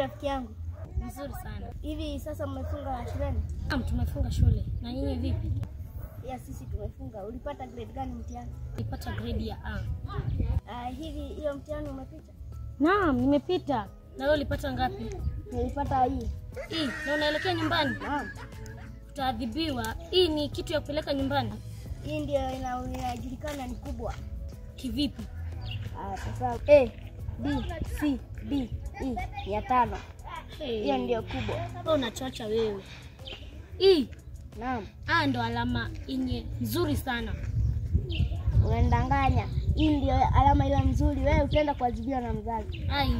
rafiki yangu. Nzuri sana. Hivi sasa mmefunga shuleni? Naam, tumefunga shule. Na nyinyi vipi? Ya sisi tumefunga. Ulipata grade gani mtihani? Nilipata grade ya A. Hivi hiyo mtihani umepita? Naam, nimepita. Na wewe ulipata ngapi? Nilipata hii. Hii, na unaelekea nyumbani? Naam. Utaadhibiwa. Hii ni kitu ya kupeleka nyumbani. Hii ndio inajulikana ni kubwa. Kivipi? Sasa A, B, C, D, E, 500. Hiyo ndio kubwa. Wewe unachocha wewe. Hii. Naam. Ndo alama yenye nzuri sana. Unadanganya. Hii ndio alama ile nzuri. Wewe utaenda kuadhibiwa na mzazi. Ai.